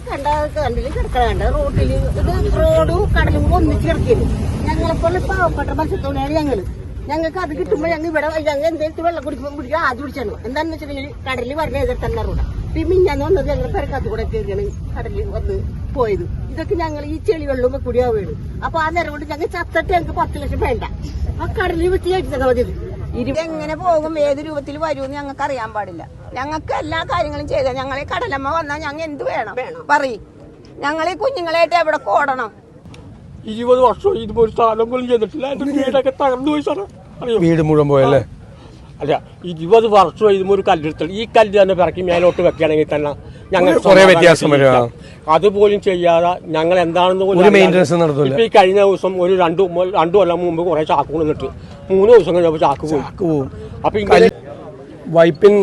കണ്ടില് കിടക്കണ റോഡില് ഇത് റോഡും കടലും ഒന്നിച്ച് കിടക്കിയത്. ഞങ്ങളെപ്പോലെ പാവപ്പെട്ട മത്സ്യത്തൊഴിലാളി ഞങ്ങൾക്ക് അത് കിട്ടുമ്പോൾ ഞങ്ങൾ ഇവിടെ ഞങ്ങൾ എന്തെങ്കിലും വെള്ളം കുടിക്കാൻ ആദ്യം പിടിച്ചാണ്. എന്താണെന്ന് വെച്ചിട്ടുണ്ടെങ്കിൽ കടലിൽ വരുന്ന എതിർത്ത് തന്നെ റോഡാണ്. മിഞ്ഞാന്ന് വന്നത് ഞങ്ങൾ പെരക്കകത്ത് കൂടെ കയറിയാണ് കടലിൽ വന്ന് പോയത്. ഇതൊക്കെ ഞങ്ങൾ ഈ ചെളി വെള്ളവും കൂടി ആവുകയാണ്. അപ്പൊ ആ നേരം കൊണ്ട് ഞങ്ങൾ ചത്തിട്ട് ഞങ്ങൾക്ക് 10 ലക്ഷം വേണ്ട, ആ കടലിൽ വെച്ച് കഴിച്ചാൽ മതി. എങ്ങനെ പോകും, ഏത് രൂപത്തിൽ വരുമെന്ന് ഞങ്ങൾക്ക് അറിയാൻ പാടില്ല. ഞങ്ങൾക്ക് എല്ലാ കാര്യങ്ങളും ചെയ്താൽ ഞങ്ങളെ കടലമ്മ വന്നാൽ ഞങ്ങൾ എന്ത് വേണം പറയും. ഞങ്ങളീ കുഞ്ഞുങ്ങളായിട്ട് എവിടെ കോടണം? 20 വർഷം ഇതുപോലെ സ്ഥലം പോലും ചെയ്തിട്ടില്ല. വീടൊക്കെ തകർന്നു പോയി സാറേ. വീട് മുഴുവൻ പോയല്ലേ? അല്ല, 20 വർഷം ഇതുമ്പോൾ ഒരു കല്ലെടുത്തില്ല. ഈ കല്ല് തന്നെ പിറക്കി മേലോട്ട് വെക്കുകയാണെങ്കിൽ തന്നെ ഞങ്ങൾ കുറെ വ്യത്യാസം വരും. അതുപോലും ചെയ്യാതെ ഞങ്ങൾ എന്താണെന്ന് ഇപ്പൊ ഈ കഴിഞ്ഞ ദിവസം ഒരു രണ്ടു കൊല്ലം മുമ്പ് കുറെ ചാക്ക് കൊണ്ടിട്ട് 3 ദിവസം കഴിഞ്ഞപ്പോൾ ചാക്ക് പോവും. അപ്പൊ വൈപ്പിൻ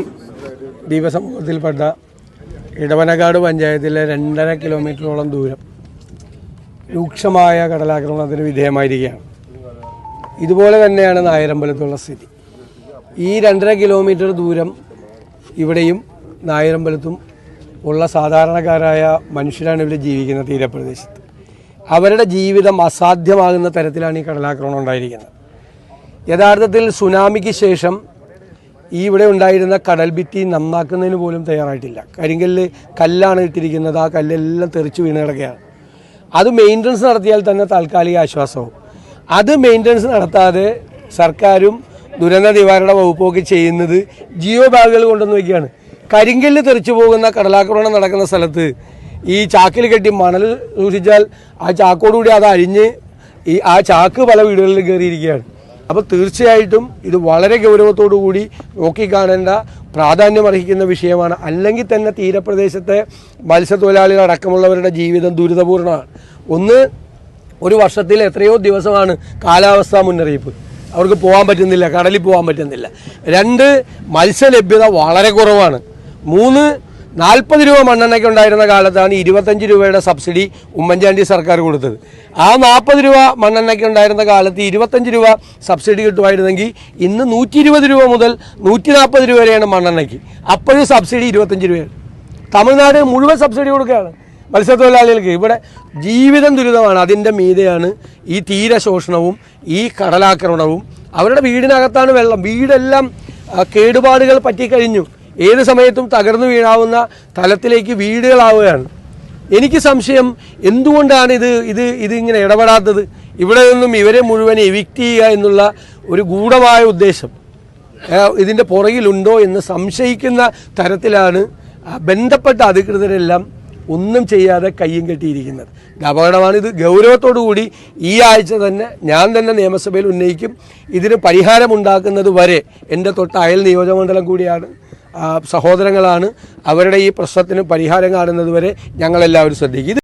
ദ്വീപസമൂഹത്തിൽപ്പെട്ട ഇടവനക്കാട് പഞ്ചായത്തിലെ 2.5 കിലോമീറ്ററോളം ദൂരം രൂക്ഷമായ കടലാക്രമണത്തിന് വിധേയമായിരിക്കുകയാണ്. ഇതുപോലെ തന്നെയാണ് നായരമ്പലത്തുള്ള സ്ഥിതി. ഈ 2.5 കിലോമീറ്റർ ദൂരം ഇവിടെയും നായരമ്പലത്തും ഉള്ള സാധാരണക്കാരായ മനുഷ്യരാണ് ഇവിടെ ജീവിക്കുന്ന തീരപ്രദേശത്ത്. അവരുടെ ജീവിതം അസാധ്യമാകുന്ന തരത്തിലാണ് ഈ കടലാക്രമണം ഉണ്ടായിരിക്കുന്നത്. യഥാർത്ഥത്തിൽ സുനാമിക്ക് ശേഷം ഈ ഇവിടെ ഉണ്ടായിരുന്ന കടൽ ഭിത്തി നന്നാക്കുന്നതിന് പോലും തയ്യാറായിട്ടില്ല. കരിങ്കല്ല് കല്ലാണ് ഇട്ടിരിക്കുന്നത്. ആ കല്ലെല്ലാം തെറിച്ച് വീണ് കിടക്കുകയാണ്. അത് മെയിൻ്റനൻസ് നടത്തിയാൽ തന്നെ താൽക്കാലിക ആശ്വാസവും. അത് മെയിൻ്റനൻസ് നടത്താതെ സർക്കാരും ദുരന്ത നിവാരണ വകുപ്പൊക്കെ ചെയ്യുന്നത് ജിയോ ബാഗുകൾ കൊണ്ടുവന്ന് വയ്ക്കുകയാണ്. കരിങ്കല്ല് തെറിച്ചു പോകുന്ന കടലാക്രമണം നടക്കുന്ന സ്ഥലത്ത് ഈ ചാക്കിൽ കെട്ടി മണൽ സൂക്ഷിച്ചാൽ ആ ചാക്കോടുകൂടി അത് അരിഞ്ഞ് ആ ചാക്ക് പല വീടുകളിൽ കയറിയിരിക്കുകയാണ്. അപ്പോൾ തീർച്ചയായിട്ടും ഇത് വളരെ ഗൗരവത്തോടു കൂടി നോക്കിക്കാണേണ്ട പ്രാധാന്യം അർഹിക്കുന്ന വിഷയമാണ്. അല്ലെങ്കിൽ തന്നെ തീരപ്രദേശത്തെ മത്സ്യത്തൊഴിലാളികൾ അടക്കമുള്ളവരുടെ ജീവിതം ദുരിതപൂർണ്ണമാണ്. ഒരു വർഷത്തിൽ എത്രയോ ദിവസമാണ് കാലാവസ്ഥാ മുന്നറിയിപ്പ്. അവർക്ക് പോകാൻ പറ്റുന്നില്ല, കടലിൽ പോകാൻ പറ്റുന്നില്ല. 2 മത്സ്യലഭ്യത വളരെ കുറവാണ്. 3 40 രൂപ മണ്ണെണ്ണയ്ക്ക് ഉണ്ടായിരുന്ന കാലത്താണ് 25 രൂപയുടെ സബ്സിഡി ഉമ്മൻചാണ്ടി സർക്കാർ കൊടുത്തത്. ആ 40 രൂപ മണ്ണെണ്ണയ്ക്ക് ഉണ്ടായിരുന്ന കാലത്ത് 25 രൂപ സബ്സിഡി കിട്ടുമായിരുന്നെങ്കിൽ ഇന്ന് 120 രൂപ മുതൽ 140 രൂപ വരെയാണ് മണ്ണെണ്ണയ്ക്ക്. അപ്പോഴും സബ്സിഡി 25 രൂപയാണ്. തമിഴ്നാട് മുഴുവൻ സബ്സിഡി കൊടുക്കുകയാണ് മത്സ്യത്തൊഴിലാളികൾക്ക്. ഇവിടെ ജീവിതം ദുരിതമാണ്. അതിൻ്റെ മീതെയാണ് ഈ തീരശോഷണവും ഈ കടലാക്രമണവും. അവരുടെ വീടിനകത്താണ് വെള്ളം. വീടെല്ലാം കേടുപാടുകൾ പറ്റിക്കഴിഞ്ഞു. ഏത് സമയത്തും തകർന്നു വീഴാവുന്ന തലത്തിലേക്ക് വീടുകളാവുകയാണ്. എനിക്ക് സംശയം, എന്തുകൊണ്ടാണ് ഇതിങ്ങനെ ഇടപെടാത്തത്? ഇവിടെ നിന്നും ഇവരെ മുഴുവൻ എവിക്റ്റ് ചെയ്യുക എന്നുള്ള ഒരു ഗൂഢമായ ഉദ്ദേശം ഇതിൻ്റെ പുറകിലുണ്ടോ എന്ന് സംശയിക്കുന്ന തരത്തിലാണ് ബന്ധപ്പെട്ട അധികൃതരെല്ലാം ഒന്നും ചെയ്യാതെ കയ്യും കെട്ടിയിരിക്കുന്നത്. ഇത് അപകടമാണ്. ഇത് ഗൗരവത്തോടു കൂടി ഈ ആഴ്ച തന്നെ ഞാൻ തന്നെ നിയമസഭയിൽ ഉന്നയിക്കും. ഇതിന് പരിഹാരമുണ്ടാക്കുന്നത് വരെ എൻ്റെ തൊട്ട അയൽ നിയോജകമണ്ഡലം കൂടിയാണ്, സഹോദരങ്ങളാണ്. അവരുടെ ഈ പ്രശ്നത്തിന് പരിഹാരം കാണുന്നത് വരെ ഞങ്ങളെല്ലാവരും ശ്രദ്ധിക്കും.